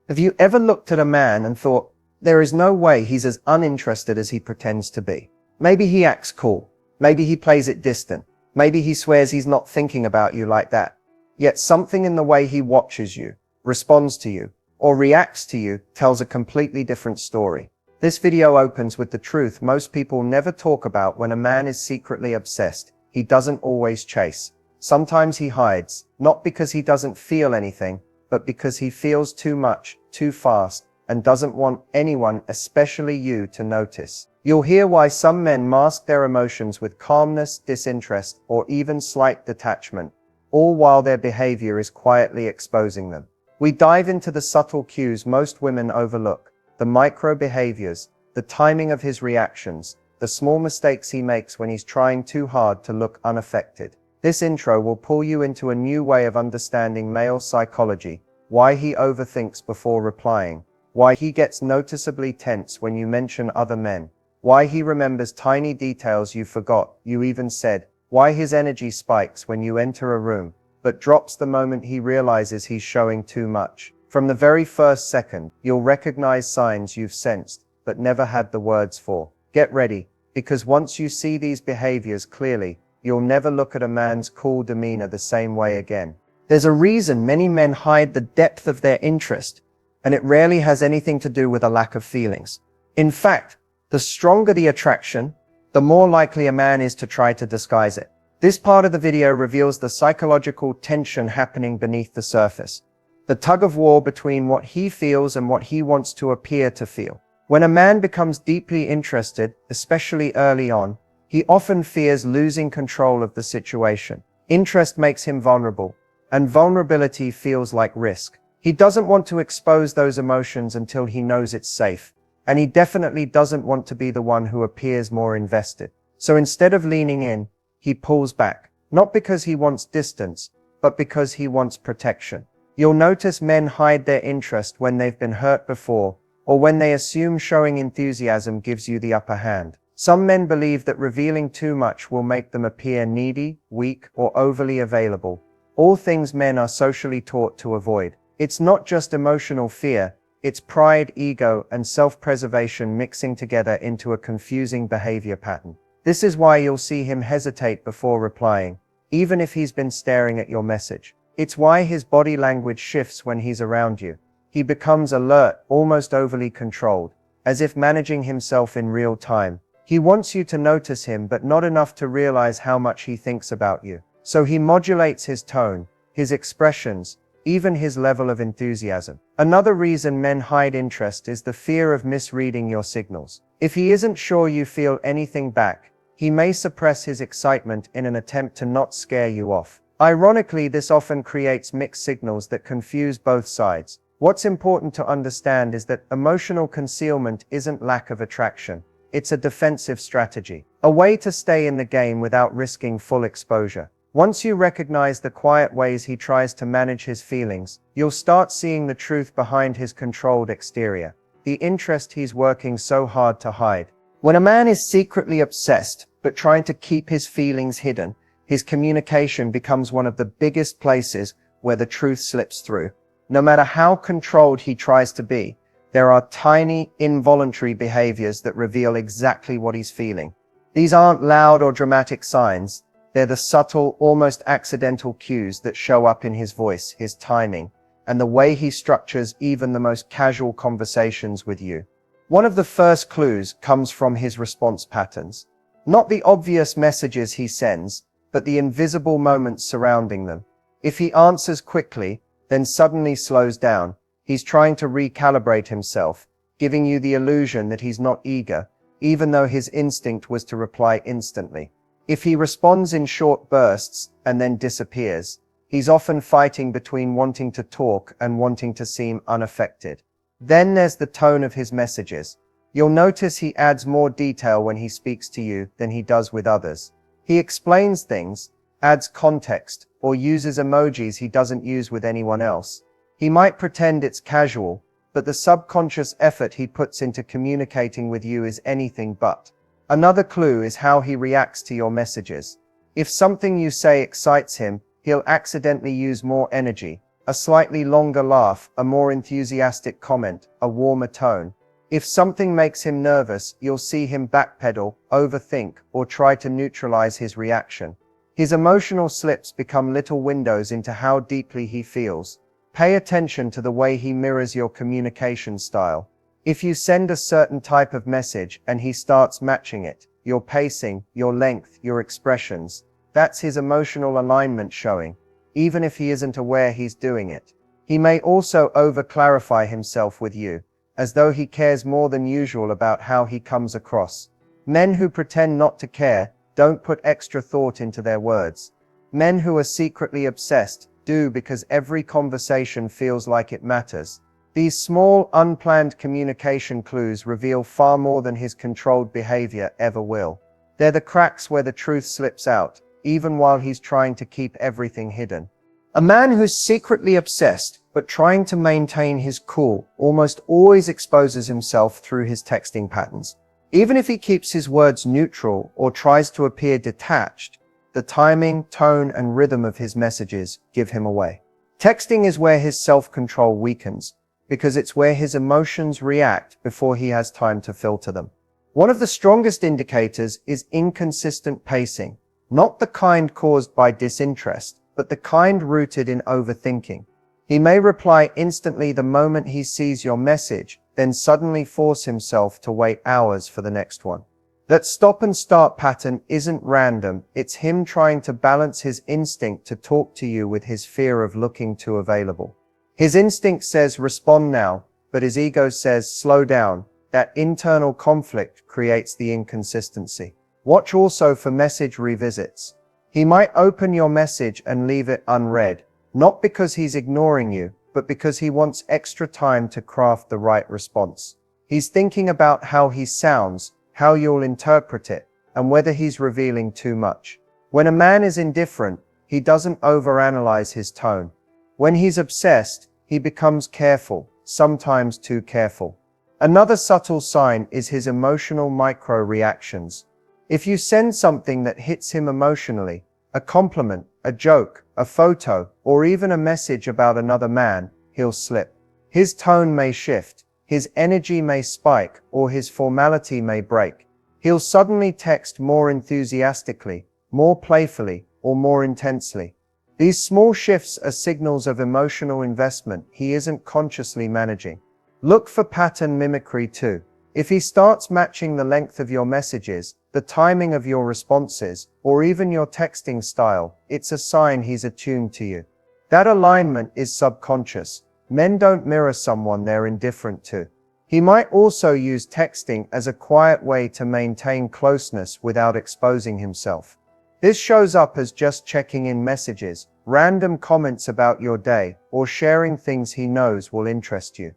Have you ever looked at a man and thought, there is no way he's as uninterested as he pretends to be? Maybe he acts cool. Maybe he plays it distant. Maybe he swears he's not thinking about you like that. Yet something in the way he watches you, responds to you, or reacts to you tells a completely different story. This video opens with the truth most people never talk about. When a man is secretly obsessed, he doesn't always chase. Sometimes he hides, not because he doesn't feel anything, but because he feels too much, too fast, and doesn't want anyone, especially you, to notice. You'll hear why some men mask their emotions with calmness, disinterest, or even slight detachment, all while their behavior is quietly exposing them. We dive into the subtle cues most women overlook, the micro behaviors, the timing of his reactions, the small mistakes he makes when he's trying too hard to look unaffected. This intro will pull you into a new way of understanding male psychology, why he overthinks before replying, why he gets noticeably tense when you mention other men, why he remembers tiny details you forgot you even said, why his energy spikes when you enter a room, but drops the moment he realizes he's showing too much. From the very first second, you'll recognize signs you've sensed, but never had the words for. Get ready, because once you see these behaviors clearly, you'll never look at a man's cool demeanor the same way again. There's a reason many men hide the depth of their interest, and it rarely has anything to do with a lack of feelings. In fact, the stronger the attraction, the more likely a man is to try to disguise it. This part of the video reveals the psychological tension happening beneath the surface. The tug of war between what he feels and what he wants to appear to feel. When a man becomes deeply interested, especially early on, he often fears losing control of the situation. Interest makes him vulnerable, and vulnerability feels like risk. He doesn't want to expose those emotions until he knows it's safe, and he definitely doesn't want to be the one who appears more invested. So instead of leaning in, he pulls back, not because he wants distance, but because he wants protection. You'll notice men hide their interest when they've been hurt before, or when they assume showing enthusiasm gives you the upper hand. Some men believe that revealing too much will make them appear needy, weak, or overly available, all things men are socially taught to avoid. It's not just emotional fear, it's pride, ego, and self-preservation mixing together into a confusing behavior pattern. This is why you'll see him hesitate before replying, even if he's been staring at your message. It's why his body language shifts when he's around you. He becomes alert, almost overly controlled, as if managing himself in real time. He wants you to notice him, but not enough to realize how much he thinks about you. So he modulates his tone, his expressions, even his level of enthusiasm. Another reason men hide interest is the fear of misreading your signals. If he isn't sure you feel anything back, he may suppress his excitement in an attempt to not scare you off. Ironically, this often creates mixed signals that confuse both sides. What's important to understand is that emotional concealment isn't lack of attraction. It's a defensive strategy, a way to stay in the game without risking full exposure. Once you recognize the quiet ways he tries to manage his feelings, you'll start seeing the truth behind his controlled exterior, the interest he's working so hard to hide. When a man is secretly obsessed, but trying to keep his feelings hidden, his communication becomes one of the biggest places where the truth slips through. No matter how controlled he tries to be, there are tiny, involuntary behaviors that reveal exactly what he's feeling. These aren't loud or dramatic signs. They're the subtle, almost accidental cues that show up in his voice, his timing, and the way he structures even the most casual conversations with you. One of the first clues comes from his response patterns. Not the obvious messages he sends, but the invisible moments surrounding them. If he answers quickly, then suddenly slows down, he's trying to recalibrate himself, giving you the illusion that he's not eager, even though his instinct was to reply instantly. If he responds in short bursts and then disappears, he's often fighting between wanting to talk and wanting to seem unaffected. Then there's the tone of his messages. You'll notice he adds more detail when he speaks to you than he does with others. He explains things, adds context, or uses emojis he doesn't use with anyone else. He might pretend it's casual, but the subconscious effort he puts into communicating with you is anything but. Another clue is how he reacts to your messages. If something you say excites him, he'll accidentally use more energy, a slightly longer laugh, a more enthusiastic comment, a warmer tone. If something makes him nervous, you'll see him backpedal, overthink, or try to neutralize his reaction. His emotional slips become little windows into how deeply he feels. Pay attention to the way he mirrors your communication style. If you send a certain type of message and he starts matching it, your pacing, your length, your expressions, that's his emotional alignment showing, even if he isn't aware he's doing it. He may also over-clarify himself with you, as though he cares more than usual about how he comes across. Men who pretend not to care don't put extra thought into their words. Men who are secretly obsessed do because every conversation feels like it matters. These small, unplanned communication clues reveal far more than his controlled behavior ever will. They're the cracks where the truth slips out, even while he's trying to keep everything hidden. A man who's secretly obsessed, but trying to maintain his cool, almost always exposes himself through his texting patterns. Even if he keeps his words neutral or tries to appear detached, the timing, tone, and rhythm of his messages give him away. Texting is where his self-control weakens, because it's where his emotions react before he has time to filter them. One of the strongest indicators is inconsistent pacing, not the kind caused by disinterest, but the kind rooted in overthinking. He may reply instantly the moment he sees your message, then suddenly force himself to wait hours for the next one. That stop and start pattern isn't random, it's him trying to balance his instinct to talk to you with his fear of looking too available. His instinct says respond now, but his ego says slow down. That internal conflict creates the inconsistency. Watch also for message revisits. He might open your message and leave it unread, not because he's ignoring you, but because he wants extra time to craft the right response. He's thinking about how he sounds, how you'll interpret it, and whether he's revealing too much. When a man is indifferent, he doesn't overanalyze his tone. When he's obsessed, he becomes careful, sometimes too careful. Another subtle sign is his emotional micro-reactions. If you send something that hits him emotionally, a compliment, a joke, a photo, or even a message about another man, he'll slip. His tone may shift, his energy may spike, or his formality may break. He'll suddenly text more enthusiastically, more playfully, or more intensely. These small shifts are signals of emotional investment he isn't consciously managing. Look for pattern mimicry too. If he starts matching the length of your messages, the timing of your responses, or even your texting style, it's a sign he's attuned to you. That alignment is subconscious. Men don't mirror someone they're indifferent to. He might also use texting as a quiet way to maintain closeness without exposing himself. This shows up as just checking in messages, random comments about your day, or sharing things he knows will interest you.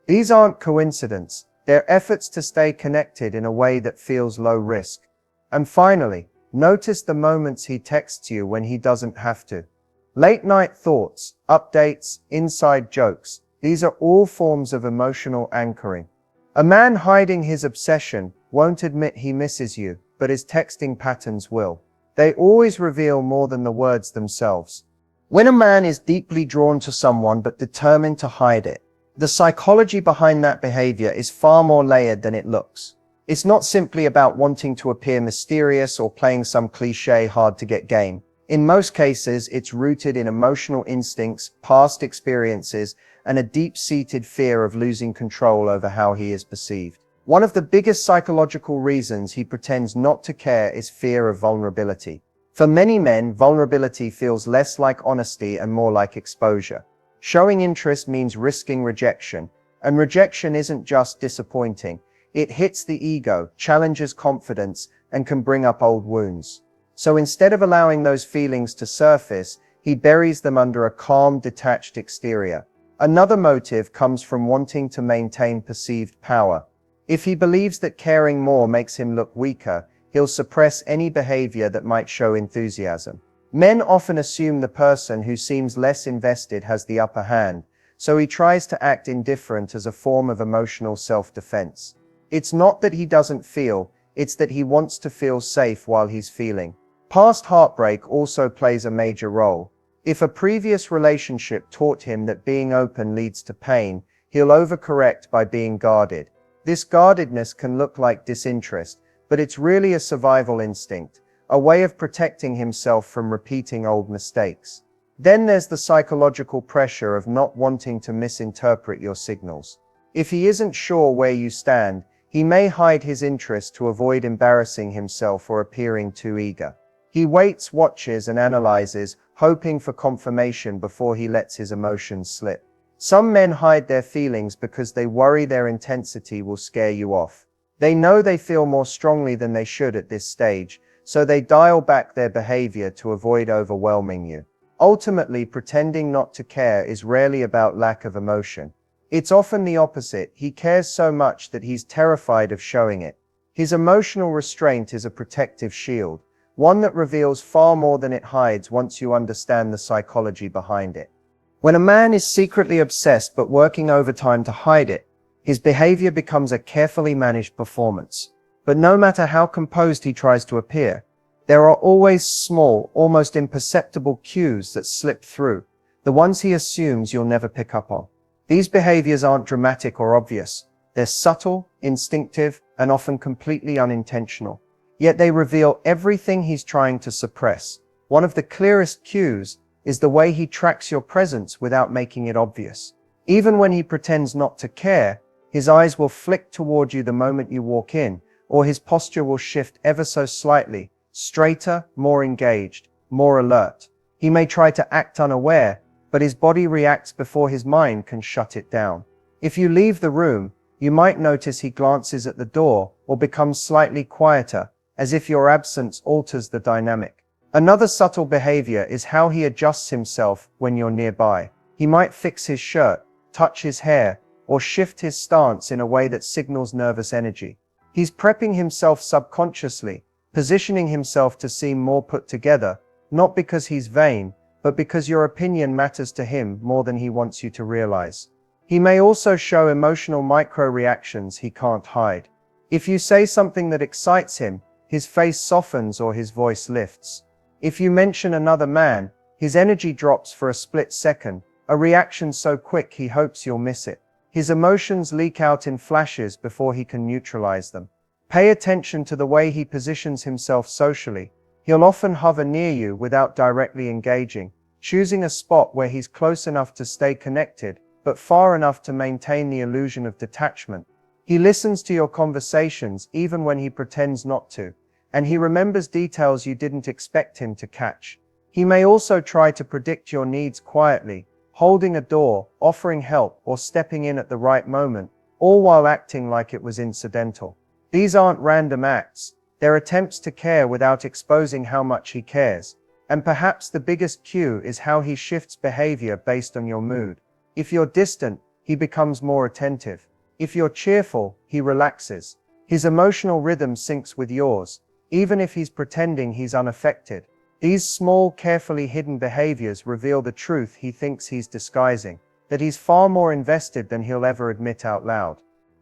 These aren't coincidence. They're efforts to stay connected in a way that feels low risk. And finally, notice the moments he texts you when he doesn't have to. Late night thoughts, updates, inside jokes, these are all forms of emotional anchoring. A man hiding his obsession won't admit he misses you, but his texting patterns will. They always reveal more than the words themselves. When a man is deeply drawn to someone but determined to hide it, the psychology behind that behavior is far more layered than it looks. It's not simply about wanting to appear mysterious or playing some cliché hard-to-get game. In most cases, it's rooted in emotional instincts, past experiences, and a deep-seated fear of losing control over how he is perceived. One of the biggest psychological reasons he pretends not to care is fear of vulnerability. For many men, vulnerability feels less like honesty and more like exposure. Showing interest means risking rejection, and rejection isn't just disappointing. It hits the ego, challenges confidence, and can bring up old wounds. So instead of allowing those feelings to surface, he buries them under a calm, detached exterior. Another motive comes from wanting to maintain perceived power. If he believes that caring more makes him look weaker, he'll suppress any behavior that might show enthusiasm. Men often assume the person who seems less invested has the upper hand, so he tries to act indifferent as a form of emotional self-defense. It's not that he doesn't feel, it's that he wants to feel safe while he's feeling. Past heartbreak also plays a major role. If a previous relationship taught him that being open leads to pain, he'll overcorrect by being guarded. This guardedness can look like disinterest, but it's really a survival instinct, a way of protecting himself from repeating old mistakes. Then there's the psychological pressure of not wanting to misinterpret your signals. If he isn't sure where you stand, he may hide his interest to avoid embarrassing himself or appearing too eager. He waits, watches, and analyzes, hoping for confirmation before he lets his emotions slip. Some men hide their feelings because they worry their intensity will scare you off. They know they feel more strongly than they should at this stage, so they dial back their behavior to avoid overwhelming you. Ultimately, pretending not to care is rarely about lack of emotion. It's often the opposite. He cares so much that he's terrified of showing it. His emotional restraint is a protective shield, one that reveals far more than it hides once you understand the psychology behind it. When a man is secretly obsessed but working overtime to hide it, his behavior becomes a carefully managed performance. But no matter how composed he tries to appear, there are always small, almost imperceptible cues that slip through, the ones he assumes you'll never pick up on. These behaviors aren't dramatic or obvious. They're subtle, instinctive, and often completely unintentional. Yet they reveal everything he's trying to suppress. One of the clearest cues is the way he tracks your presence without making it obvious. Even when he pretends not to care, his eyes will flick toward you the moment you walk in, or his posture will shift ever so slightly, straighter, more engaged, more alert. He may try to act unaware, but his body reacts before his mind can shut it down. If you leave the room, you might notice he glances at the door or becomes slightly quieter, as if your absence alters the dynamic. Another subtle behavior is how he adjusts himself when you're nearby. He might fix his shirt, touch his hair, or shift his stance in a way that signals nervous energy. He's prepping himself subconsciously, positioning himself to seem more put together, not because he's vain, but because your opinion matters to him more than he wants you to realize. He may also show emotional micro-reactions he can't hide. If you say something that excites him, his face softens or his voice lifts. If you mention another man, his energy drops for a split second, a reaction so quick he hopes you'll miss it. His emotions leak out in flashes before he can neutralize them. Pay attention to the way he positions himself socially. He'll often hover near you without directly engaging, choosing a spot where he's close enough to stay connected, but far enough to maintain the illusion of detachment. He listens to your conversations even when he pretends not to, and he remembers details you didn't expect him to catch. He may also try to predict your needs quietly, holding a door, offering help, or stepping in at the right moment, all while acting like it was incidental. These aren't random acts. They're attempts to care without exposing how much he cares. And perhaps the biggest cue is how he shifts behavior based on your mood. If you're distant, he becomes more attentive. If you're cheerful, he relaxes. His emotional rhythm syncs with yours, even if he's pretending he's unaffected. These small, carefully hidden behaviors reveal the truth he thinks he's disguising, that he's far more invested than he'll ever admit out loud.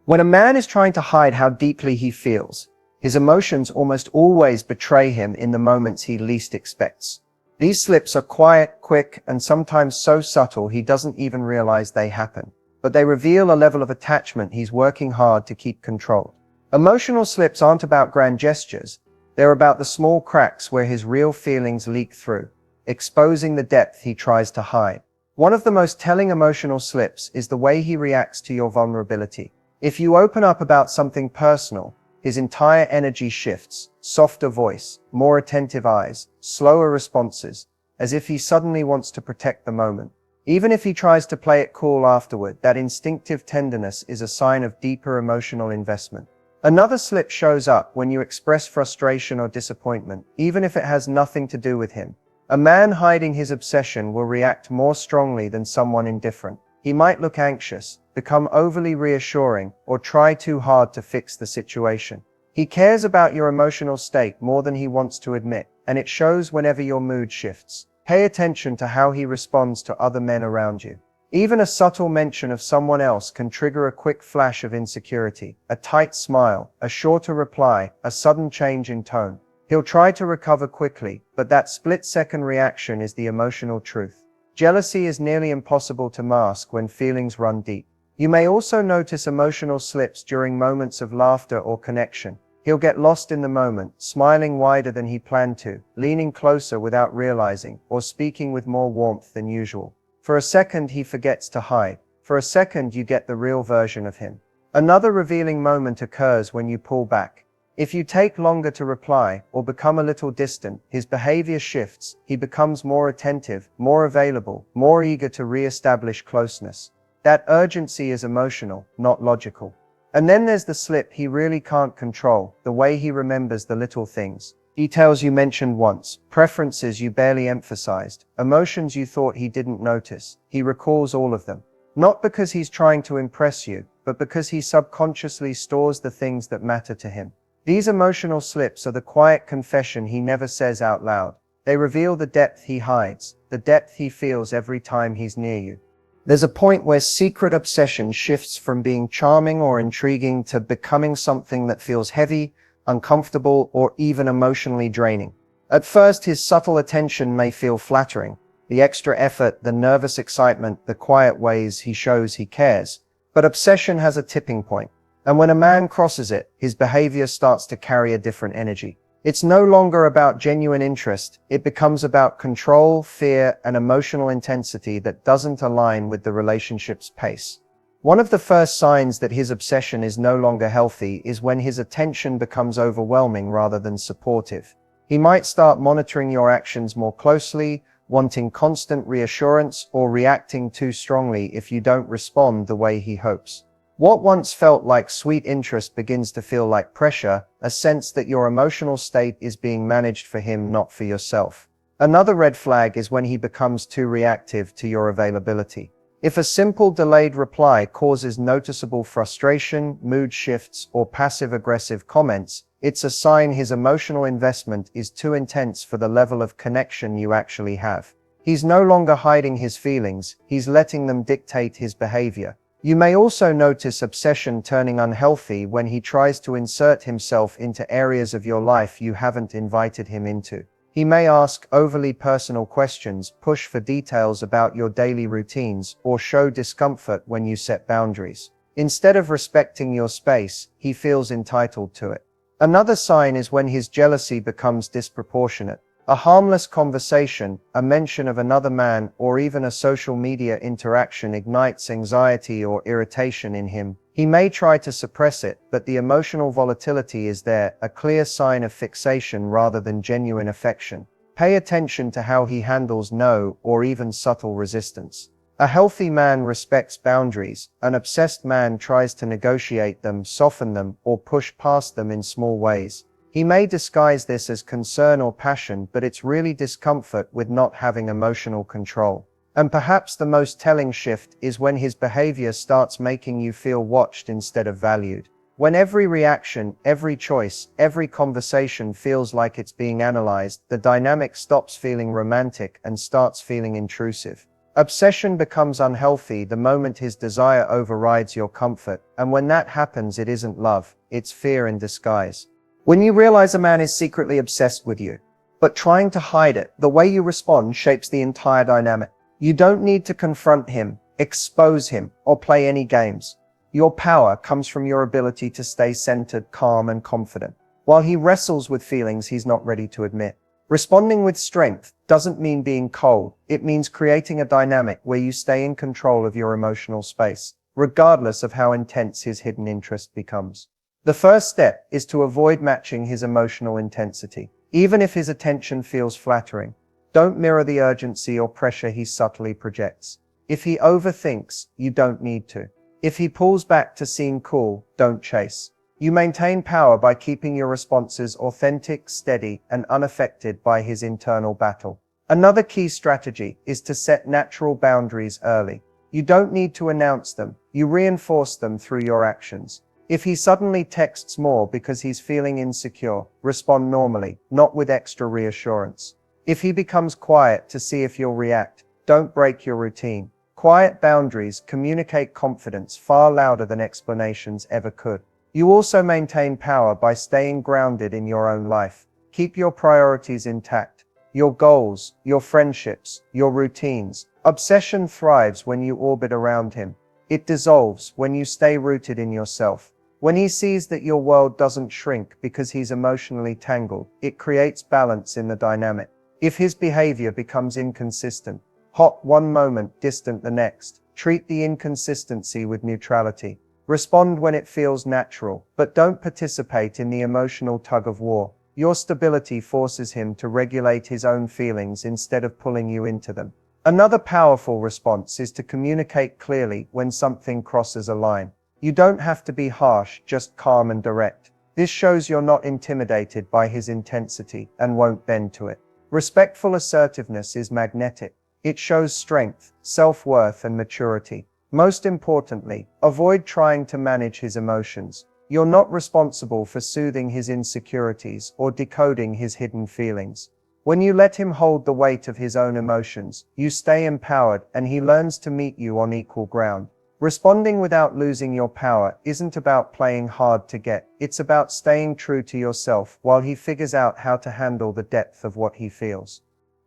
When a man is trying to hide how deeply he feels, his emotions almost always betray him in the moments he least expects. These slips are quiet, quick, and sometimes so subtle he doesn't even realize they happen. But they reveal a level of attachment he's working hard to keep controlled. Emotional slips aren't about grand gestures. They're about the small cracks where his real feelings leak through, exposing the depth he tries to hide. One of the most telling emotional slips is the way he reacts to your vulnerability. If you open up about something personal, his entire energy shifts, softer voice, more attentive eyes, slower responses, as if he suddenly wants to protect the moment. Even if he tries to play it cool afterward, that instinctive tenderness is a sign of deeper emotional investment. Another slip shows up when you express frustration or disappointment, even if it has nothing to do with him. A man hiding his obsession will react more strongly than someone indifferent. He might look anxious, become overly reassuring, or try too hard to fix the situation. He cares about your emotional state more than he wants to admit, and it shows whenever your mood shifts. Pay attention to how he responds to other men around you. Even a subtle mention of someone else can trigger a quick flash of insecurity, a tight smile, a shorter reply, a sudden change in tone. He'll try to recover quickly, but that split-second reaction is the emotional truth. Jealousy is nearly impossible to mask when feelings run deep. You may also notice emotional slips during moments of laughter or connection. He'll get lost in the moment, smiling wider than he planned to, leaning closer without realizing, or speaking with more warmth than usual. For a second, he forgets to hide. For a second, you get the real version of him. Another revealing moment occurs when you pull back. If you take longer to reply, or become a little distant, his behavior shifts. He becomes more attentive, more available, more eager to re-establish closeness. That urgency is emotional, not logical. And then there's the slip he really can't control, the way he remembers the little things. Details you mentioned once, preferences you barely emphasized, emotions you thought he didn't notice. He recalls all of them. Not because he's trying to impress you, but because he subconsciously stores the things that matter to him. These emotional slips are the quiet confession he never says out loud. They reveal the depth he hides, the depth he feels every time he's near you. There's a point where secret obsession shifts from being charming or intriguing to becoming something that feels heavy, uncomfortable, or even emotionally draining. At first, his subtle attention may feel flattering. The extra effort, the nervous excitement, the quiet ways he shows he cares. But obsession has a tipping point. And when a man crosses it, his behavior starts to carry a different energy. It's no longer about genuine interest. It becomes about control, fear, and emotional intensity that doesn't align with the relationship's pace. One of the first signs that his obsession is no longer healthy is when his attention becomes overwhelming rather than supportive. He might start monitoring your actions more closely, wanting constant reassurance, or reacting too strongly if you don't respond the way he hopes. What once felt like sweet interest begins to feel like pressure, a sense that your emotional state is being managed for him, not for yourself. Another red flag is when he becomes too reactive to your availability. If a simple delayed reply causes noticeable frustration, mood shifts, or passive-aggressive comments, it's a sign his emotional investment is too intense for the level of connection you actually have. He's no longer hiding his feelings, he's letting them dictate his behavior. You may also notice obsession turning unhealthy when he tries to insert himself into areas of your life you haven't invited him into. He may ask overly personal questions, push for details about your daily routines, or show discomfort when you set boundaries. Instead of respecting your space, he feels entitled to it. Another sign is when his jealousy becomes disproportionate. A harmless conversation, a mention of another man, or even a social media interaction ignites anxiety or irritation in him. He may try to suppress it, but the emotional volatility is there, a clear sign of fixation rather than genuine affection. Pay attention to how he handles no, or even subtle resistance. A healthy man respects boundaries. An obsessed man tries to negotiate them, soften them, or push past them in small ways. He may disguise this as concern or passion, but it's really discomfort with not having emotional control. And perhaps the most telling shift is when his behavior starts making you feel watched instead of valued. When every reaction, every choice, every conversation feels like it's being analyzed, the dynamic stops feeling romantic and starts feeling intrusive. Obsession becomes unhealthy the moment his desire overrides your comfort, and when that happens, it isn't love, it's fear in disguise. When you realize a man is secretly obsessed with you, but trying to hide it, the way you respond shapes the entire dynamic. You don't need to confront him, expose him, or play any games. Your power comes from your ability to stay centered, calm, and confident, while he wrestles with feelings he's not ready to admit. Responding with strength doesn't mean being cold. It means creating a dynamic where you stay in control of your emotional space, regardless of how intense his hidden interest becomes. The first step is to avoid matching his emotional intensity. Even if his attention feels flattering, don't mirror the urgency or pressure he subtly projects. If he overthinks, you don't need to. If he pulls back to seem cool, don't chase. You maintain power by keeping your responses authentic, steady, and unaffected by his internal battle. Another key strategy is to set natural boundaries early. You don't need to announce them, you reinforce them through your actions. If he suddenly texts more because he's feeling insecure, respond normally, not with extra reassurance. If he becomes quiet to see if you'll react, don't break your routine. Quiet boundaries communicate confidence far louder than explanations ever could. You also maintain power by staying grounded in your own life. Keep your priorities intact. Your goals, your friendships, your routines. Obsession thrives when you orbit around him. It dissolves when you stay rooted in yourself. When he sees that your world doesn't shrink because he's emotionally tangled, it creates balance in the dynamic. If his behavior becomes inconsistent, hot one moment, distant the next, treat the inconsistency with neutrality. Respond when it feels natural, but don't participate in the emotional tug-of-war. Your stability forces him to regulate his own feelings instead of pulling you into them. Another powerful response is to communicate clearly when something crosses a line. You don't have to be harsh, just calm and direct. This shows you're not intimidated by his intensity and won't bend to it. Respectful assertiveness is magnetic. It shows strength, self-worth, and maturity. Most importantly, avoid trying to manage his emotions. You're not responsible for soothing his insecurities or decoding his hidden feelings. When you let him hold the weight of his own emotions, you stay empowered and he learns to meet you on equal ground. Responding without losing your power isn't about playing hard to get, it's about staying true to yourself while he figures out how to handle the depth of what he feels.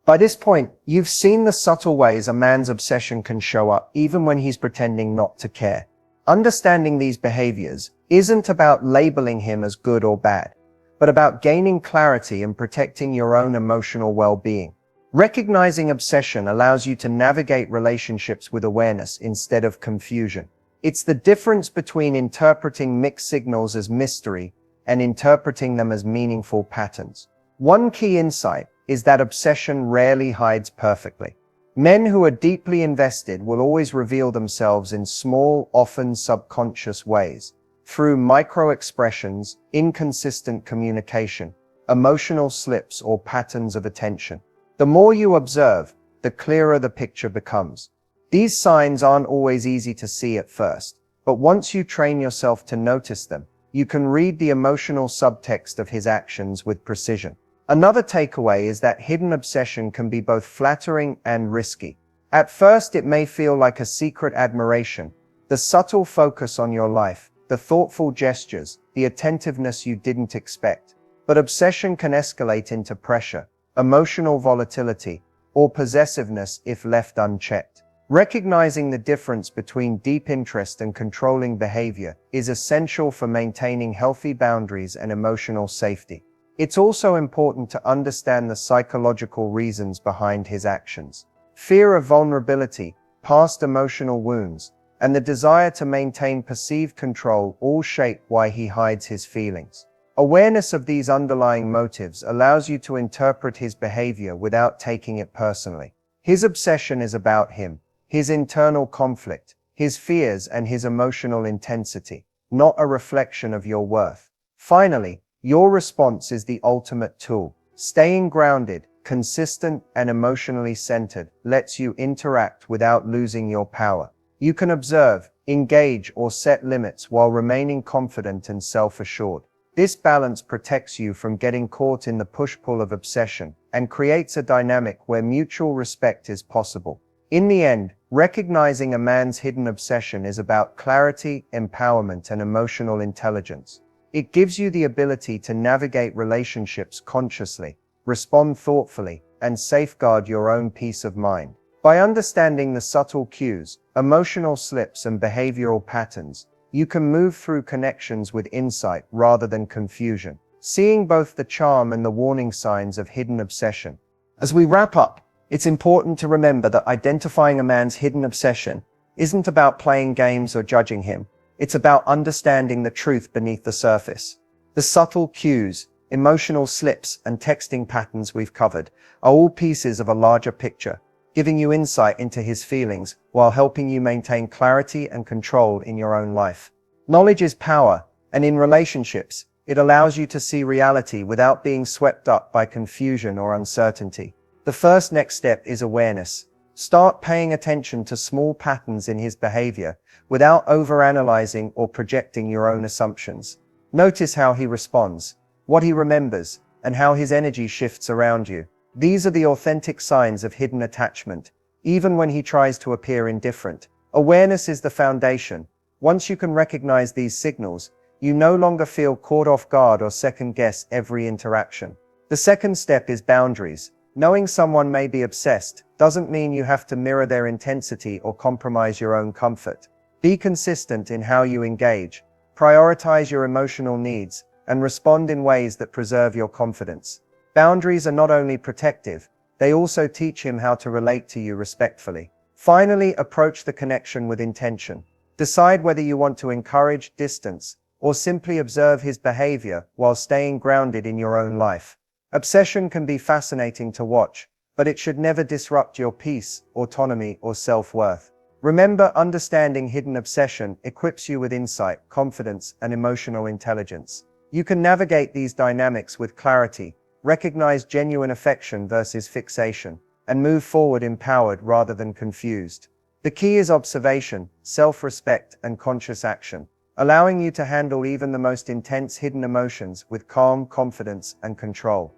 By this point, you've seen the subtle ways a man's obsession can show up even when he's pretending not to care. Understanding these behaviors isn't about labeling him as good or bad, but about gaining clarity and protecting your own emotional well-being. Recognizing obsession allows you to navigate relationships with awareness instead of confusion. It's the difference between interpreting mixed signals as mystery and interpreting them as meaningful patterns. One key insight is that obsession rarely hides perfectly. Men who are deeply invested will always reveal themselves in small, often subconscious ways, through micro-expressions, inconsistent communication, emotional slips, or patterns of attention. The more you observe, the clearer the picture becomes. These signs aren't always easy to see at first, but once you train yourself to notice them, you can read the emotional subtext of his actions with precision. Another takeaway is that hidden obsession can be both flattering and risky. At first, it may feel like a secret admiration, the subtle focus on your life, the thoughtful gestures, the attentiveness you didn't expect. But obsession can escalate into pressure, emotional volatility, or possessiveness if left unchecked. Recognizing the difference between deep interest and controlling behavior is essential for maintaining healthy boundaries and emotional safety. It's also important to understand the psychological reasons behind his actions. Fear of vulnerability, past emotional wounds, and the desire to maintain perceived control all shape why he hides his feelings. Awareness of these underlying motives allows you to interpret his behavior without taking it personally. His obsession is about him, his internal conflict, his fears, and his emotional intensity, not a reflection of your worth. Finally, your response is the ultimate tool. Staying grounded, consistent, and emotionally centered lets you interact without losing your power. You can observe, engage, or set limits while remaining confident and self-assured. This balance protects you from getting caught in the push-pull of obsession and creates a dynamic where mutual respect is possible. In the end, recognizing a man's hidden obsession is about clarity, empowerment, and emotional intelligence. It gives you the ability to navigate relationships consciously, respond thoughtfully, and safeguard your own peace of mind. By understanding the subtle cues, emotional slips, and behavioral patterns, you can move through connections with insight rather than confusion, seeing both the charm and the warning signs of hidden obsession. As we wrap up, it's important to remember that identifying a man's hidden obsession isn't about playing games or judging him. It's about understanding the truth beneath the surface. The subtle cues, emotional slips, and texting patterns we've covered are all pieces of a larger picture, giving you insight into his feelings while helping you maintain clarity and control in your own life. Knowledge is power, and in relationships, it allows you to see reality without being swept up by confusion or uncertainty. The first next step is awareness. Start paying attention to small patterns in his behavior without overanalyzing or projecting your own assumptions. Notice how he responds, what he remembers, and how his energy shifts around you. These are the authentic signs of hidden attachment, even when he tries to appear indifferent. Awareness is the foundation. Once you can recognize these signals, you no longer feel caught off guard or second-guess every interaction. The second step is boundaries. Knowing someone may be obsessed doesn't mean you have to mirror their intensity or compromise your own comfort. Be consistent in how you engage, prioritize your emotional needs, and respond in ways that preserve your confidence. Boundaries are not only protective, they also teach him how to relate to you respectfully. Finally, approach the connection with intention. Decide whether you want to encourage distance or simply observe his behavior while staying grounded in your own life. Obsession can be fascinating to watch, but it should never disrupt your peace, autonomy, or self-worth. Remember, understanding hidden obsession equips you with insight, confidence, and emotional intelligence. You can navigate these dynamics with clarity, recognize genuine affection versus fixation, and move forward empowered rather than confused. The key is observation, self-respect, and conscious action, allowing you to handle even the most intense hidden emotions with calm, confidence, and control.